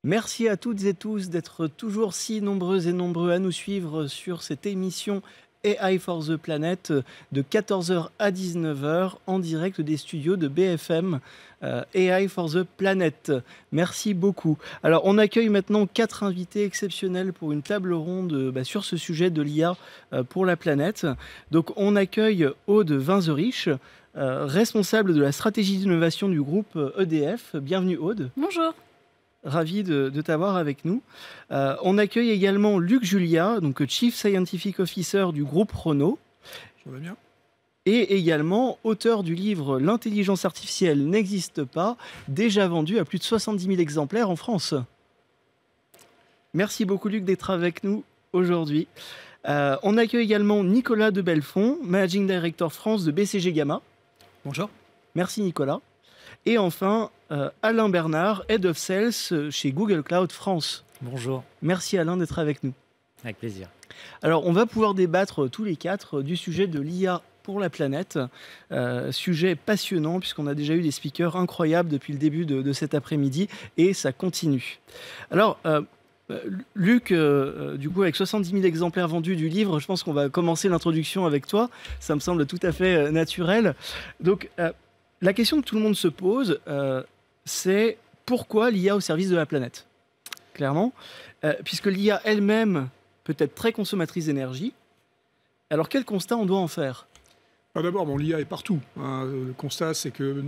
Merci à toutes et tous d'être toujours si nombreuses et nombreux à nous suivre sur cette émission AI for the Planet de 14 heures à 19 heures en direct des studios de BFM AI for the Planet. Merci beaucoup. Alors, on accueille maintenant 4 invités exceptionnels pour une table ronde sur ce sujet de l'IA pour la planète. Donc, on accueille Aude Vinzerich, responsable de la stratégie d'innovation du groupe EDF. Bienvenue Aude. Bonjour. Ravi de t'avoir avec nous. On accueille également Luc Julia, donc Chief Scientific Officer du groupe Renault. Ça va bien. Et également auteur du livre L'intelligence artificielle n'existe pas, déjà vendu à plus de 70 000 exemplaires en France. Merci beaucoup Luc d'être avec nous aujourd'hui. On accueille également Nicolas de Belfond, Managing Director France de BCG Gamma. Bonjour. Merci Nicolas. Et enfin, Alain Bernard, Head of Sales chez Google Cloud France. Bonjour. Merci Alain d'être avec nous. Avec plaisir. Alors, on va pouvoir débattre tous les quatre du sujet de l'IA pour la planète. Sujet passionnant puisqu'on a déjà eu des speakers incroyables depuis le début de cet après-midi et ça continue. Alors, Luc, du coup, avec 70 000 exemplaires vendus du livre, je pense qu'on va commencer l'introduction avec toi. Ça me semble tout à fait naturel. Donc, la question que tout le monde se pose, c'est pourquoi l'IA au service de la planète? Clairement, puisque l'IA elle-même peut être très consommatrice d'énergie. Alors quel constat on doit en faire? D'abord, l'IA est partout. Le constat, c'est que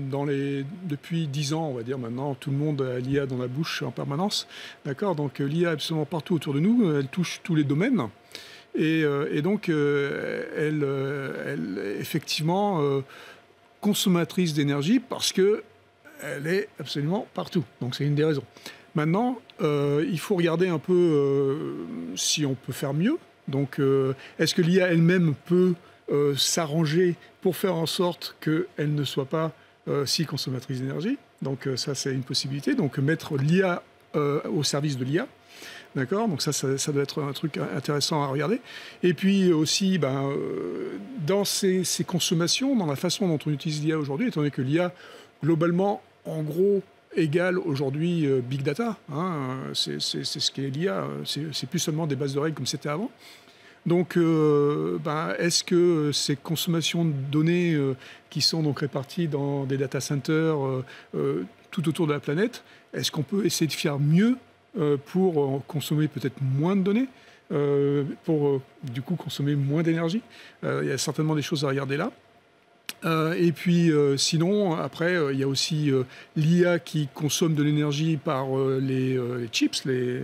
depuis 10 ans, on va dire maintenant, tout le monde a l'IA dans la bouche en permanence. D'accord. Donc l'IA est absolument partout autour de nous. Elle touche tous les domaines. Et donc, elle est effectivement consommatrice d'énergie parce qu'elle est absolument partout. Donc c'est une des raisons. Maintenant, il faut regarder un peu si on peut faire mieux. Donc, est-ce que l'IA elle-même peut s'arranger pour faire en sorte qu'elle ne soit pas si consommatrice d'énergie? Donc, ça, c'est une possibilité. Donc, mettre l'IA au service de l'IA. D'accord. Donc, ça doit être un truc intéressant à regarder. Et puis aussi, dans ces consommations, dans la façon dont on utilise l'IA aujourd'hui, étant donné que l'IA, globalement, en gros, égale aujourd'hui Big Data. C'est ce qu'est l'IA. C'est plus seulement des bases de règles comme c'était avant. Donc, est-ce que ces consommations de données qui sont donc réparties dans des data centers tout autour de la planète, est-ce qu'on peut essayer de faire mieux pour consommer peut-être moins de données, pour du coup consommer moins d'énergie? Il y a certainement des choses à regarder là. Et puis sinon, après, il y a aussi l'IA qui consomme de l'énergie par les chips, les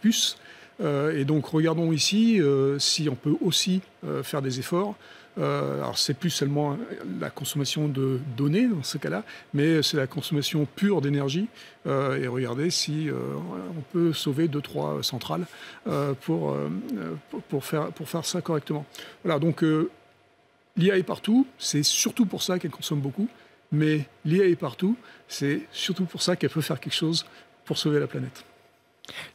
puces. Et donc, regardons ici si on peut aussi faire des efforts. Alors, c'est plus seulement la consommation de données dans ce cas-là, mais c'est la consommation pure d'énergie. Et regardez si on peut sauver 2-3 centrales pour faire ça correctement. Voilà, donc l'IA est partout, c'est surtout pour ça qu'elle consomme beaucoup, mais l'IA est partout, c'est surtout pour ça qu'elle peut faire quelque chose pour sauver la planète.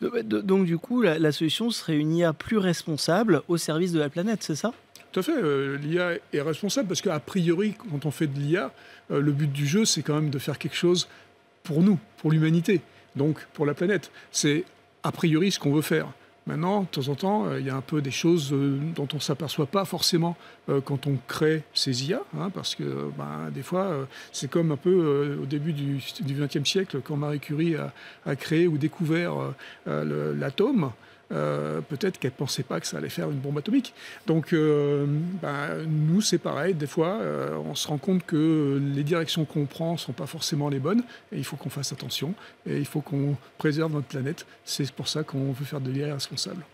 Donc du coup, la solution serait une IA plus responsable au service de la planète, c'est ça? Tout à fait, l'IA est responsable parce qu'a priori, quand on fait de l'IA, le but du jeu, c'est quand même de faire quelque chose pour nous, pour l'humanité, donc pour la planète. C'est a priori ce qu'on veut faire. Maintenant, de temps en temps, il y a un peu des choses dont on ne s'aperçoit pas forcément quand on crée ces IA, parce que des fois, c'est comme un peu au début du XXe siècle, quand Marie Curie a créé ou découvert l'atome. Peut-être qu'elle ne pensait pas que ça allait faire une bombe atomique. Donc, nous, c'est pareil. Des fois, on se rend compte que les directions qu'on prend ne sont pas forcément les bonnes. Et il faut qu'on fasse attention. Et il faut qu'on préserve notre planète. C'est pour ça qu'on veut faire de l'IA responsable.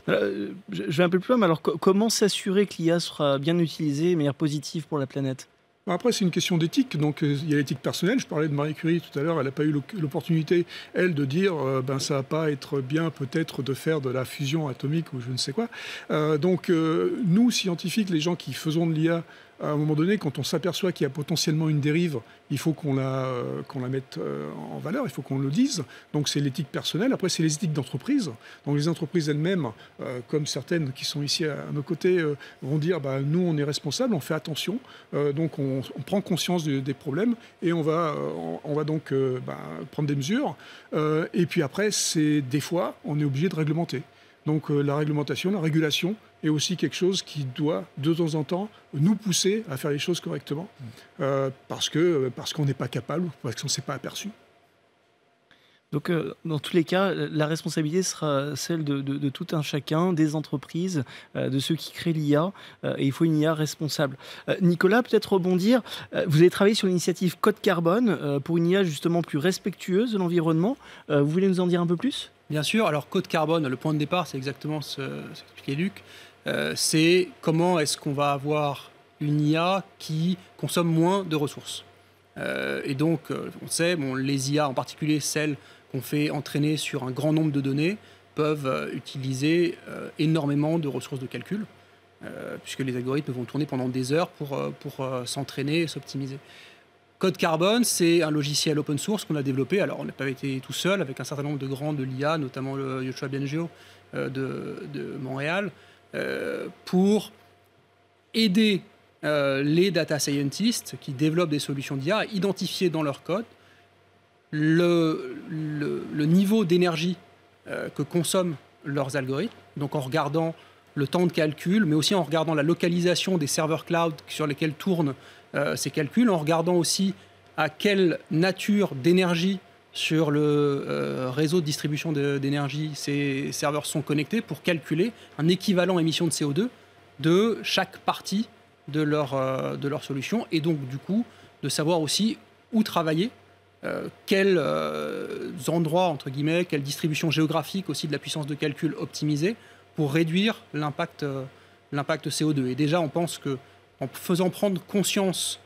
Je vais un peu plus loin, mais alors comment s'assurer que l'IA sera bien utilisée et manière positive pour la planète? Après, c'est une question d'éthique. Donc, il y a l'éthique personnelle. Je parlais de Marie Curie tout à l'heure. Elle n'a pas eu l'opportunité, elle, de dire ça va pas être bien, peut-être, de faire de la fusion atomique ou je ne sais quoi. Donc, nous, scientifiques, les gens qui faisons de l'IA, à un moment donné, quand on s'aperçoit qu'il y a potentiellement une dérive, il faut qu'on la mette en valeur, il faut qu'on le dise. Donc c'est l'éthique personnelle. Après, c'est les éthiques d'entreprise. Donc les entreprises elles-mêmes, comme certaines qui sont ici à nos côtés, vont dire nous, on est responsables, on fait attention. Donc on prend conscience des problèmes et on va donc prendre des mesures. Et puis après, des fois, on est obligé de réglementer. Donc la réglementation, la régulation est aussi quelque chose qui doit de temps en temps nous pousser à faire les choses correctement parce qu'on n'est pas capable ou parce qu'on ne s'est pas aperçu. Donc, dans tous les cas, la responsabilité sera celle de tout un chacun, des entreprises, de ceux qui créent l'IA, et il faut une IA responsable. Nicolas, peut-être rebondir, vous avez travaillé sur l'initiative Code Carbone pour une IA justement plus respectueuse de l'environnement. Vous voulez nous en dire un peu plus ? Bien sûr, alors Code Carbone, le point de départ, c'est exactement ce qu'expliquait Luc, c'est comment est-ce qu'on va avoir une IA qui consomme moins de ressources. Et donc, on sait, les IA, en particulier celles qu'on fait entraîner sur un grand nombre de données, peuvent utiliser énormément de ressources de calcul, puisque les algorithmes vont tourner pendant des heures pour s'entraîner et s'optimiser. Code Carbone, c'est un logiciel open source qu'on a développé. Alors, on n'a pas été tout seul, avec un certain nombre de grands de l'IA, notamment le Yoshua Bengio de Montréal, pour aider les data scientists qui développent des solutions d'IA à identifier dans leur code le niveau d'énergie que consomment leurs algorithmes, donc en regardant le temps de calcul, mais aussi en regardant la localisation des serveurs cloud sur lesquels tournent ces calculs, en regardant aussi à quelle nature d'énergie sur le réseau de distribution d'énergie ces serveurs sont connectés pour calculer un équivalent émission de CO2 de chaque partie de leur solution, et donc du coup de savoir aussi où travailler, quels endroits, entre guillemets, quelle distribution géographique aussi de la puissance de calcul optimisée pour réduire l'impact CO2. Et déjà, on pense qu'en faisant prendre conscience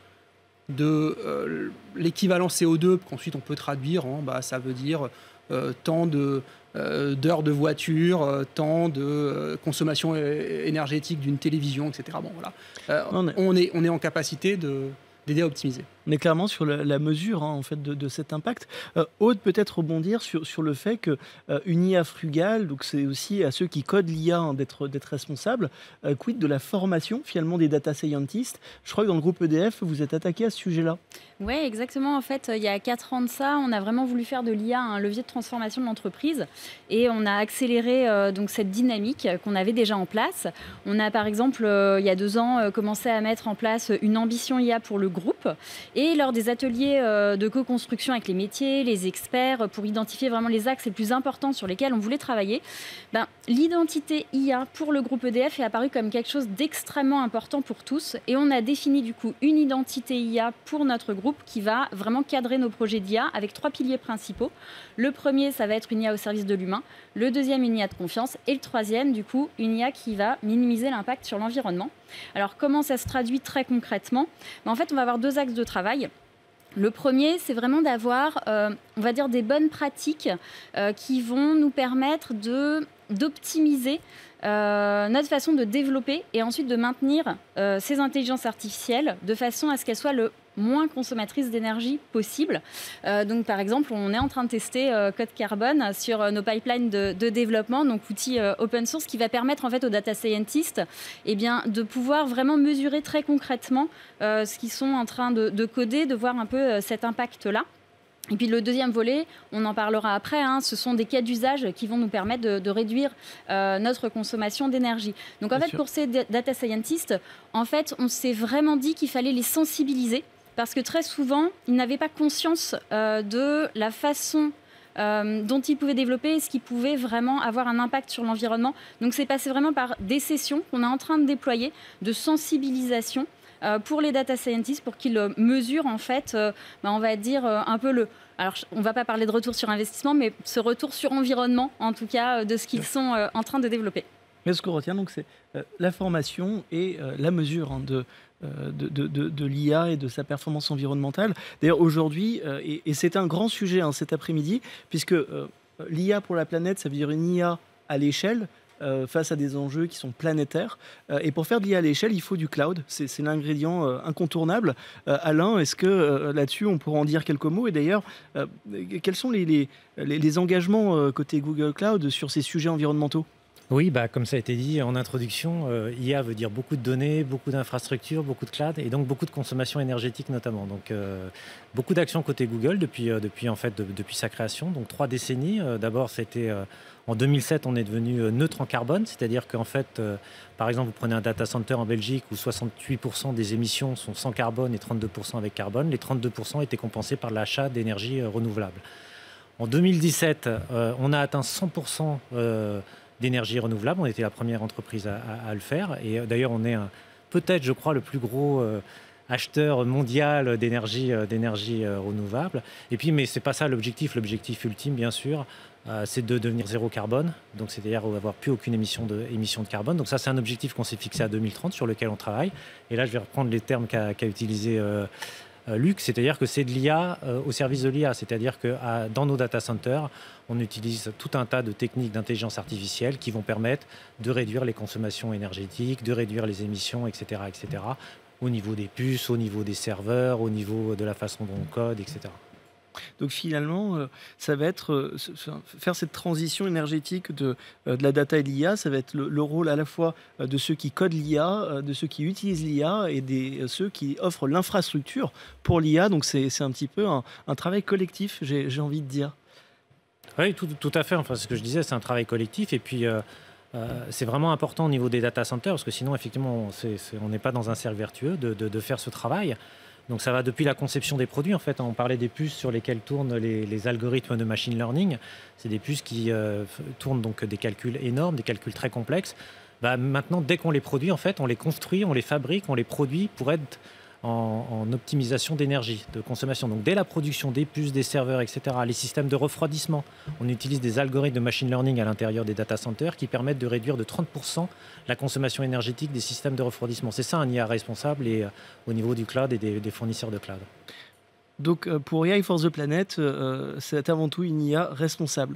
de l'équivalent CO2, qu'ensuite on peut traduire en, ça veut dire tant d'heures de voiture, tant de consommation énergétique d'une télévision, etc. Bon, voilà. On est en capacité d'aider à optimiser. On est clairement sur la mesure en fait, de cet impact. Aude, peut-être rebondir sur le fait qu'une IA frugale, donc c'est aussi à ceux qui codent l'IA d'être responsables, quid de la formation finalement des data scientists. Je crois que dans le groupe EDF, vous êtes attaqué à ce sujet-là. Oui, exactement. En fait, il y a 4 ans de ça, on a vraiment voulu faire de l'IA un levier de transformation de l'entreprise et on a accéléré donc cette dynamique qu'on avait déjà en place. On a par exemple, il y a 2 ans, commencé à mettre en place une ambition IA pour le groupe. Et lors des ateliers de co-construction avec les métiers, les experts, pour identifier vraiment les axes les plus importants sur lesquels on voulait travailler, l'identité IA pour le groupe EDF est apparue comme quelque chose d'extrêmement important pour tous. Et on a défini du coup une identité IA pour notre groupe qui va vraiment cadrer nos projets d'IA avec 3 piliers principaux. Le premier, ça va être une IA au service de l'humain. Le deuxième, une IA de confiance. Et le troisième, du coup, une IA qui va minimiser l'impact sur l'environnement. Alors, comment ça se traduit très concrètement ? En fait, on va avoir 2 axes de travail. Le premier, c'est vraiment d'avoir, on va dire, des bonnes pratiques qui vont nous permettre d'optimiser notre façon de développer et ensuite de maintenir ces intelligences artificielles de façon à ce qu'elles soient le moins consommatrices d'énergie possible. Donc, par exemple, on est en train de tester Code Carbone sur nos pipelines de développement, donc outil open source qui va permettre en fait aux data scientists de pouvoir vraiment mesurer très concrètement ce qu'ils sont en train de coder, de voir un peu cet impact-là. Et puis le deuxième volet, on en parlera après, ce sont des cas d'usage qui vont nous permettre de réduire notre consommation d'énergie. Donc en fait, pour ces data scientists, en fait, on s'est vraiment dit qu'il fallait les sensibiliser parce que très souvent, ils n'avaient pas conscience de la façon dont ils pouvaient développer et ce qui pouvait vraiment avoir un impact sur l'environnement. Donc c'est passé vraiment par des sessions qu'on est en train de déployer de sensibilisation pour les data scientists, pour qu'ils mesurent en fait, on va dire un peu le... Alors, on ne va pas parler de retour sur investissement, mais ce retour sur environnement, en tout cas, de ce qu'ils sont en train de développer. Mais ce qu'on retient, donc, c'est la formation et la mesure de l'IA et de sa performance environnementale. D'ailleurs, aujourd'hui, et c'est un grand sujet cet après-midi, puisque l'IA pour la planète, ça veut dire une IA à l'échelle, face à des enjeux qui sont planétaires. Et pour faire de l'IA à l'échelle, il faut du cloud. C'est l'ingrédient incontournable. Alain, est-ce que là-dessus, on pourrait en dire quelques mots? Et d'ailleurs, quels sont les engagements côté Google Cloud sur ces sujets environnementaux? Oui, comme ça a été dit en introduction, IA veut dire beaucoup de données, beaucoup d'infrastructures, beaucoup de cloud et donc beaucoup de consommation énergétique notamment. Donc beaucoup d'actions côté Google depuis sa création, donc 3 décennies. D'abord, c'était en 2007, on est devenu neutre en carbone, c'est-à-dire qu'en fait, par exemple, vous prenez un data center en Belgique où 68% des émissions sont sans carbone et 32% avec carbone. Les 32% étaient compensés par l'achat d'énergie renouvelable. En 2017, on a atteint 100% d'énergie renouvelable. On était la première entreprise à le faire. Et d'ailleurs, on est peut-être, je crois, le plus gros acheteur mondial d'énergie renouvelable. Et puis, mais ce n'est pas ça l'objectif. L'objectif ultime, bien sûr, c'est de devenir zéro carbone. Donc, c'est-à-dire avoir plus aucune émission de carbone. Donc ça, c'est un objectif qu'on s'est fixé à 2030 sur lequel on travaille. Et là, je vais reprendre les termes qu'a utilisé Luc, c'est-à-dire que c'est de l'IA au service de l'IA, c'est-à-dire que dans nos data centers, on utilise tout un tas de techniques d'intelligence artificielle qui vont permettre de réduire les consommations énergétiques, de réduire les émissions, etc., au niveau des puces, au niveau des serveurs, au niveau de la façon dont on code, etc. Donc finalement, ça va être faire cette transition énergétique de la data et de l'IA, ça va être le rôle à la fois de ceux qui codent l'IA, de ceux qui utilisent l'IA et ceux qui offrent l'infrastructure pour l'IA. Donc c'est un petit peu un travail collectif, j'ai envie de dire. Oui, tout à fait. Enfin, ce que je disais, c'est un travail collectif. Et puis, c'est vraiment important au niveau des data centers, parce que sinon, effectivement, on n'est pas dans un cercle vertueux de faire ce travail. Donc ça va depuis la conception des produits. En fait, on parlait des puces sur lesquelles tournent les algorithmes de machine learning. C'est des puces qui tournent donc des calculs énormes, des calculs très complexes. Maintenant, dès qu'on les produit, en fait, on les construit, on les fabrique, on les produit pour être en optimisation d'énergie, de consommation. Donc dès la production des puces, des serveurs, etc., les systèmes de refroidissement, on utilise des algorithmes de machine learning à l'intérieur des data centers qui permettent de réduire de 30% la consommation énergétique des systèmes de refroidissement. C'est ça un IA responsable et au niveau du cloud et des fournisseurs de cloud. Donc pour AI for the Planet, c'est avant tout une IA responsable.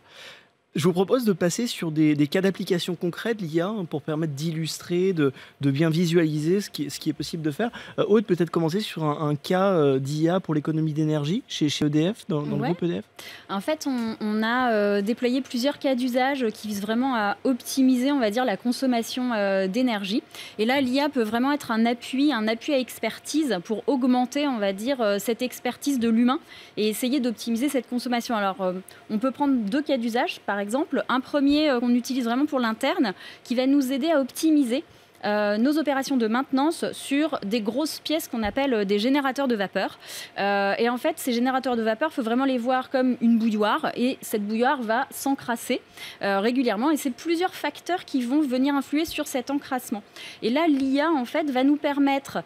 Je vous propose de passer sur des cas d'application concrètes de l'IA pour permettre d'illustrer, de bien visualiser ce qui est possible de faire. Aude, peut-être commencer sur un cas d'IA pour l'économie d'énergie chez EDF, dans le groupe EDF. En fait, on a déployé plusieurs cas d'usage qui visent vraiment à optimiser, on va dire, la consommation d'énergie. Et là, l'IA peut vraiment être un appui à expertise pour augmenter, on va dire, cette expertise de l'humain et essayer d'optimiser cette consommation. Alors, on peut prendre 2 cas d'usage, par exemple. Un premier qu'on utilise vraiment pour l'interne, qui va nous aider à optimiser nos opérations de maintenance sur des grosses pièces qu'on appelle des générateurs de vapeur. Et en fait, ces générateurs de vapeur, il faut vraiment les voir comme une bouilloire. Et cette bouilloire va s'encrasser régulièrement. Et c'est plusieurs facteurs qui vont venir influer sur cet encrassement. Et là, l'IA, en fait, va nous permettre,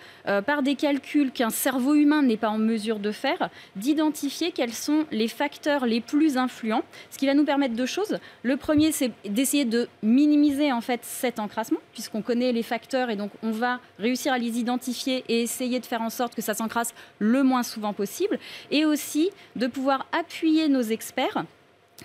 par des calculs qu'un cerveau humain n'est pas en mesure de faire, d'identifier quels sont les facteurs les plus influents. Ce qui va nous permettre 2 choses. Le premier, c'est d'essayer de minimiser, en fait, cet encrassement, puisqu'on connaît les facteurs et donc on va réussir à les identifier et essayer de faire en sorte que ça s'encrasse le moins souvent possible, et aussi de pouvoir appuyer nos experts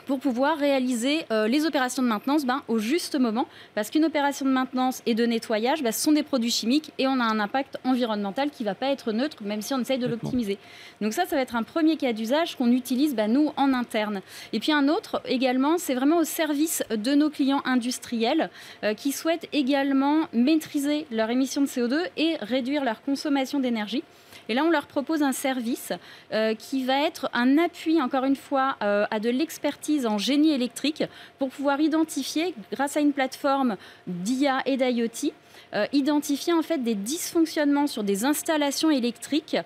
pour pouvoir réaliser les opérations de maintenance au juste moment, parce qu'une opération de maintenance et de nettoyage, ce sont des produits chimiques et on a un impact environnemental qui ne va pas être neutre, même si on essaye de l'optimiser. Donc ça va être un premier cas d'usage qu'on utilise nous en interne. Et puis un autre également, c'est vraiment au service de nos clients industriels qui souhaitent également maîtriser leur émission de CO2 et réduire leur consommation d'énergie. Et là, on leur propose un service qui va être un appui, encore une fois, à de l'expertise en génie électrique pour pouvoir identifier, grâce à une plateforme d'IA et d'IoT, identifier en fait des dysfonctionnements sur des installations électriques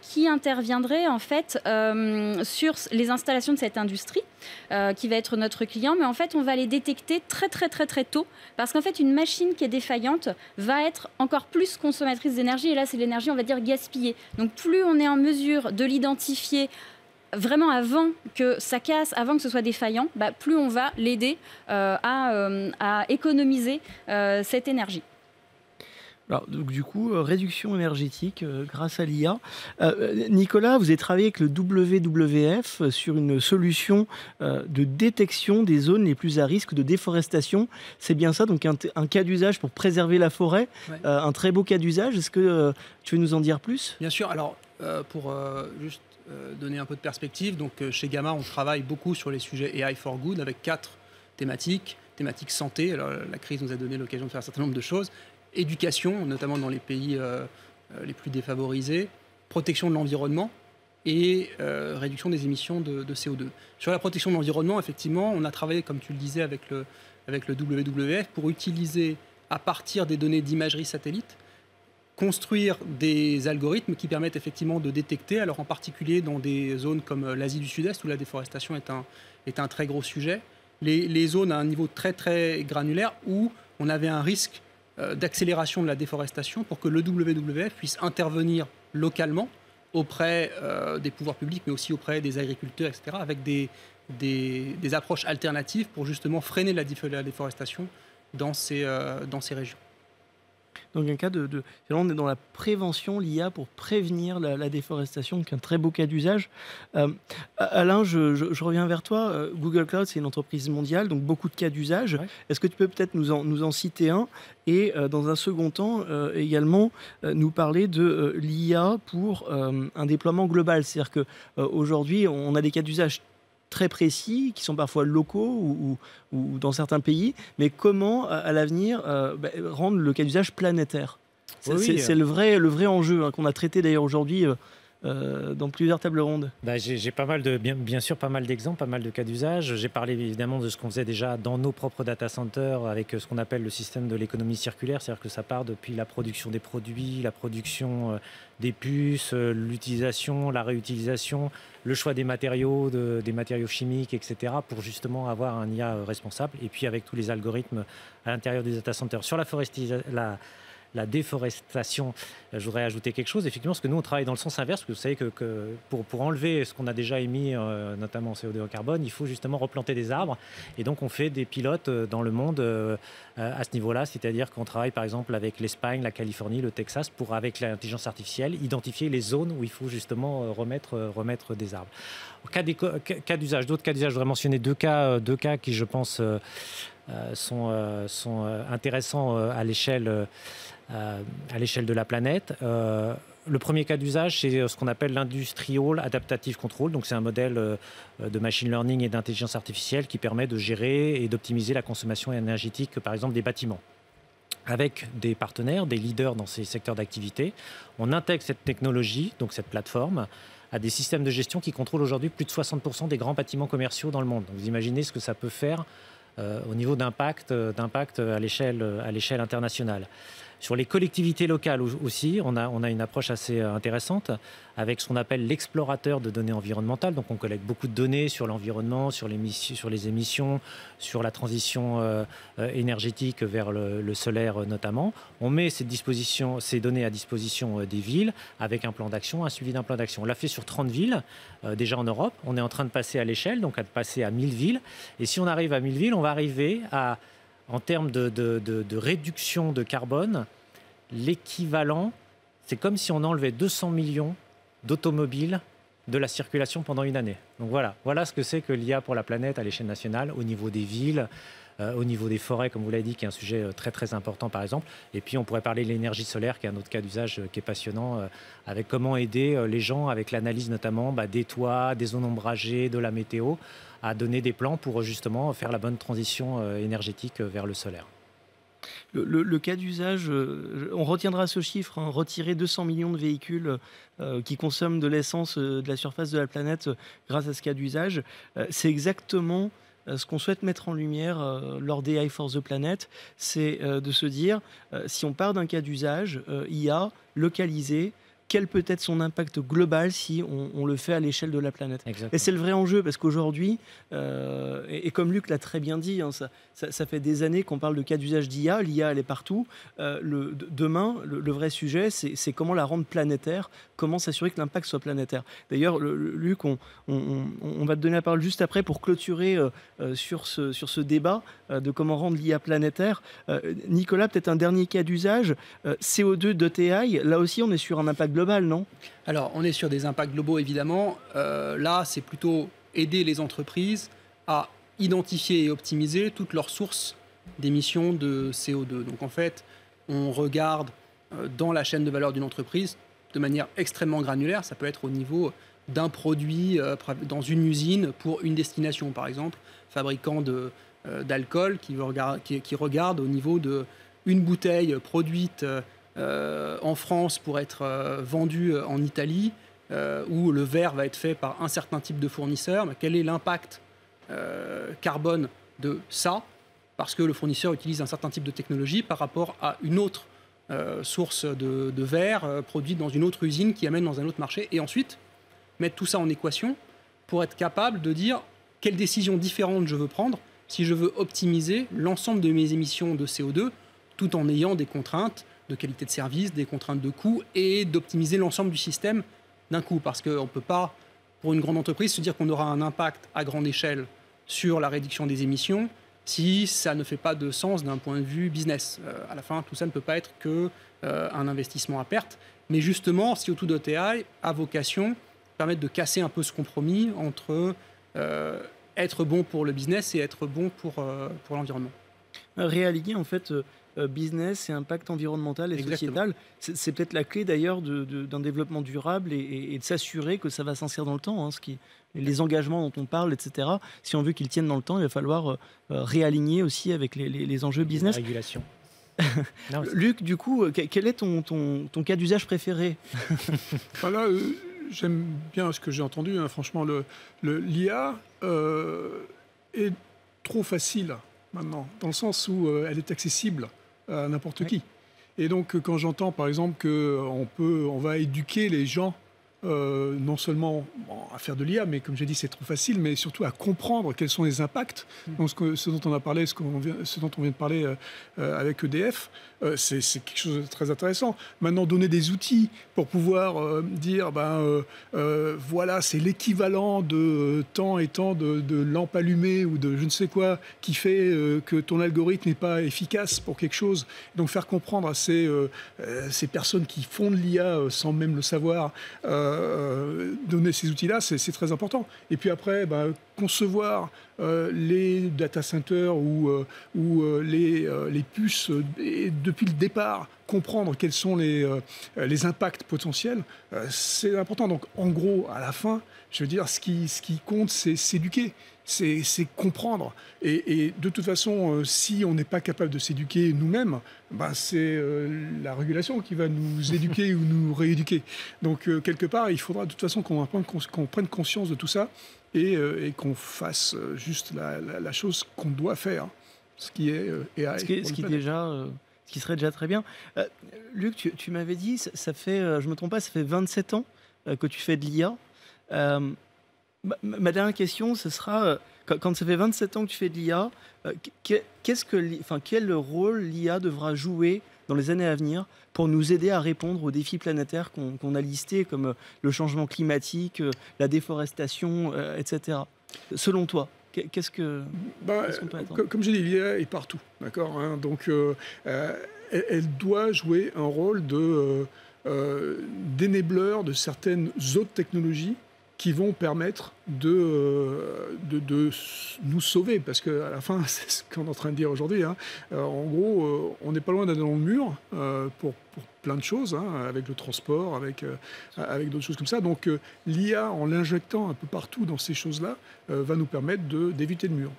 qui interviendraient en fait sur les installations de cette industrie qui va être notre client, mais en fait on va les détecter très tôt, parce qu'en fait une machine qui est défaillante va être encore plus consommatrice d'énergie, et là c'est l'énergie, on va dire, gaspillée. Donc plus on est en mesure de l'identifier vraiment avant que ça casse, avant que ce soit défaillant, plus on va l'aider à économiser cette énergie. Alors, donc, du coup, réduction énergétique grâce à l'IA. Nicolas, vous avez travaillé avec le WWF sur une solution de détection des zones les plus à risque de déforestation. C'est bien ça, donc un cas d'usage pour préserver la forêt, Ouais. un très beau cas d'usage. Est-ce que tu veux nous en dire plus? Bien sûr. Alors, pour juste donner un peu de perspective, donc chez Gamma, on travaille beaucoup sur les sujets AI for Good avec 4 thématiques. Thématique santé, alors la crise nous a donné l'occasion de faire un certain nombre de choses. Éducation, notamment dans les pays les plus défavorisés. Protection de l'environnement et réduction des émissions de CO2. Sur la protection de l'environnement, effectivement, on a travaillé, comme tu le disais, avec le WWF pour utiliser, à partir des données d'imagerie satellite, construire des algorithmes qui permettent effectivement de détecter, alors en particulier dans des zones comme l'Asie du Sud-Est où la déforestation est un très gros sujet, les zones à un niveau très très granulaire où on avait un risque d'accélération de la déforestation pour que le WWF puisse intervenir localement auprès des pouvoirs publics, mais aussi auprès des agriculteurs, etc., avec des approches alternatives pour justement freiner la déforestation dans ces régions. Donc un cas on est dans la prévention, l'IA pour prévenir la déforestation, donc un très beau cas d'usage. Alain, je reviens vers toi. Google Cloud, c'est une entreprise mondiale, donc beaucoup de cas d'usage. Ouais. Est-ce que tu peux peut-être nous en citer un et dans un second temps également nous parler de l'IA pour un déploiement global? C'est-à-dire qu'aujourd'hui, on a des cas d'usage très précis, qui sont parfois locaux ou dans certains pays, mais comment, à l'avenir, rendre le cas d'usage planétaire? C'est le vrai enjeu qu'on a traité d'ailleurs aujourd'hui dans plusieurs tables rondes. J'ai pas mal bien sûr pas mal d'exemples, pas mal de cas d'usage. J'ai parlé évidemment de ce qu'on faisait déjà dans nos propres data centers avec ce qu'on appelle le système de l'économie circulaire, c'est-à-dire que ça part depuis la production des produits, la production des puces, l'utilisation, la réutilisation, le choix des matériaux chimiques, etc., pour justement avoir un IA responsable. Et puis avec tous les algorithmes à l'intérieur des data centers. Sur la déforestation, je voudrais ajouter quelque chose. Effectivement, parce que nous, on travaille dans le sens inverse, parce que vous savez que pour enlever ce qu'on a déjà émis, notamment en CO2 en carbone, il faut justement replanter des arbres. Et donc, on fait des pilotes dans le monde à ce niveau-là, c'est-à-dire qu'on travaille par exemple avec l'Espagne, la Californie, le Texas, pour, avec l'intelligence artificielle, identifier les zones où il faut justement remettre des arbres. Cas d'usage, d'autres cas d'usage, je voudrais mentionner deux cas qui, je pense, sont intéressants à l'échelle de la planète. Le premier cas d'usage, c'est ce qu'on appelle l'Industrial Adaptive Control. Donc, c'est un modèle de machine learning et d'intelligence artificielle qui permet de gérer et d'optimiser la consommation énergétique, par exemple, des bâtiments. Avec des partenaires, des leaders dans ces secteurs d'activité, on intègre cette technologie, donc cette plateforme, à des systèmes de gestion qui contrôlent aujourd'hui plus de 60% des grands bâtiments commerciaux dans le monde. Donc, vous imaginez ce que ça peut faire au niveau d'impact à l'échelle internationale. Sur les collectivités locales aussi, on a une approche assez intéressante avec ce qu'on appelle l'explorateur de données environnementales. Donc on collecte beaucoup de données sur l'environnement, sur les émissions, sur la transition énergétique vers le solaire notamment. On met ces données à disposition des villes avec un plan d'action, un suivi d'un plan d'action. On l'a fait sur 30 villes déjà en Europe. On est en train de passer à l'échelle, donc à passer à 1000 villes. Et si on arrive à 1000 villes, on va arriver à, en termes de réduction de carbone, l'équivalent, c'est comme si on enlevait 200 millions d'automobiles de la circulation pendant une année. Donc voilà ce que c'est que l'IA pour la planète à l'échelle nationale, au niveau des villes, au niveau des forêts, comme vous l'avez dit, qui est un sujet très très important par exemple. Et puis on pourrait parler de l'énergie solaire, qui est un autre cas d'usage qui est passionnant, avec comment aider les gens, avec l'analyse notamment des toits, des zones ombragées, de la météo, à donner des plans pour justement faire la bonne transition énergétique vers le solaire. Le cas d'usage, on retiendra ce chiffre, retirer 200 millions de véhicules qui consomment de l'essence de la surface de la planète grâce à ce cas d'usage, c'est exactement ce qu'on souhaite mettre en lumière lors des AI for the Planet, c'est de se dire, si on part d'un cas d'usage, IA, localisé, quel peut être son impact global si on le fait à l'échelle de la planète. Exactement. Et c'est le vrai enjeu, parce qu'aujourd'hui, et comme Luc l'a très bien dit, hein, ça fait des années qu'on parle de cas d'usage d'IA. L'IA, elle est partout. Demain, le vrai sujet, c'est comment la rendre planétaire, comment s'assurer que l'impact soit planétaire. D'ailleurs, Luc, on va te donner la parole juste après pour clôturer sur ce débat de comment rendre l'IA planétaire. Nicolas, peut-être un dernier cas d'usage, CO2 d'ETI, là aussi on est sur un impact global, non ? Alors, on est sur des impacts globaux, évidemment. Là, c'est plutôt aider les entreprises à identifier et optimiser toutes leurs sources d'émissions de CO2. Donc, en fait, on regarde dans la chaîne de valeur d'une entreprise de manière extrêmement granulaire. Ça peut être au niveau d'un produit dans une usine pour une destination, par exemple, fabricant d'alcool qui regarde au niveau d'une bouteille produite en France pour être vendue en Italie, où le verre va être fait par un certain type de fournisseur. Mais quel est l'impact carbone de ça ? Parce que le fournisseur utilise un certain type de technologie par rapport à une autre source de verre produite dans une autre usine qui amène dans un autre marché. Et ensuite, mettre tout ça en équation pour être capable de dire quelles décisions différentes je veux prendre si je veux optimiser l'ensemble de mes émissions de CO2 tout en ayant des contraintes de qualité de service, des contraintes de coût et d'optimiser l'ensemble du système d'un coup. Parce qu'on ne peut pas, pour une grande entreprise, se dire qu'on aura un impact à grande échelle sur la réduction des émissions si ça ne fait pas de sens d'un point de vue business. À la fin, tout ça ne peut pas être qu'un investissement à perte. Mais justement, CO2.ai a vocation à permettre de casser un peu ce compromis entre être bon pour le business et être bon pour l'environnement. Réaligner, en fait, business et impact environnemental et sociétal, c'est peut-être la clé d'ailleurs d'un développement durable et de s'assurer que ça va s'inscrire dans le temps. Hein, les engagements dont on parle, etc. Si on veut qu'ils tiennent dans le temps, il va falloir réaligner aussi avec les enjeux business. La régulation. Luc, du coup, quel est ton cas d'usage préféré ? Voilà, j'aime bien ce que j'ai entendu. Hein, franchement, l'IA est trop facile maintenant, dans le sens où elle est accessible à n'importe qui. Et donc, quand j'entends, par exemple, qu'on va éduquer les gens, non seulement à faire de l'IA, mais comme j'ai dit, c'est trop facile, mais surtout à comprendre quels sont les impacts. Donc, ce dont on a parlé, ce dont on vient de parler avec EDF, c'est quelque chose de très intéressant. Maintenant, donner des outils pour pouvoir dire, voilà, c'est l'équivalent de tant et tant de lampes allumées ou de je ne sais quoi qui fait que ton algorithme n'est pas efficace pour quelque chose. Donc, faire comprendre à ces personnes qui font de l'IA sans même le savoir, donner ces outils-là, c'est très important. Et puis après, concevoir les data centers ou les puces, et depuis le départ, comprendre quels sont les impacts potentiels, c'est important. Donc, en gros, à la fin, je veux dire, ce qui compte, c'est s'éduquer. C'est comprendre. Et de toute façon, si on n'est pas capable de s'éduquer nous-mêmes, c'est la régulation qui va nous éduquer ou nous rééduquer. Donc, quelque part, il faudra de toute façon qu'on prenne conscience de tout ça et qu'on fasse juste la chose qu'on doit faire, ce qui est AI. Ce qui serait déjà très bien. Luc, tu m'avais dit, ça fait, je ne me trompe pas, ça fait 27 ans que tu fais de l'IA. Ma dernière question, ce sera, quand ça fait 27 ans que tu fais de l'IA, quel rôle l'IA devra jouer dans les années à venir pour nous aider à répondre aux défis planétaires qu'on a listés, comme le changement climatique, la déforestation, etc. Selon toi, qu'est-ce qu'on peut attendre ? Comme je dis, l'IA est partout, d'accord, hein, donc elle doit jouer un rôle d'énébleur de certaines autres technologies qui vont permettre de nous sauver, parce qu'à la fin, c'est ce qu'on est en train de dire aujourd'hui. Hein. En gros, on n'est pas loin d'aller dans le mur pour plein de choses, hein, avec le transport, avec d'autres choses comme ça. Donc l'IA, en l'injectant un peu partout dans ces choses-là, va nous permettre d'éviter le mur.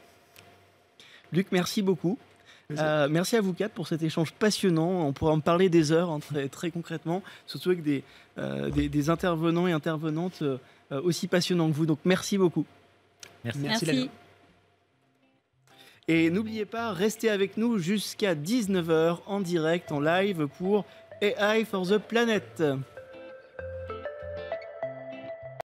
Luc, merci beaucoup. Merci à vous quatre pour cet échange passionnant. On pourra en parler des heures, hein, très concrètement, surtout avec des intervenants et intervenantes aussi passionnants que vous. Donc merci beaucoup. Merci. Et n'oubliez pas, restez avec nous jusqu'à 19h en direct, en live pour AI for the Planet.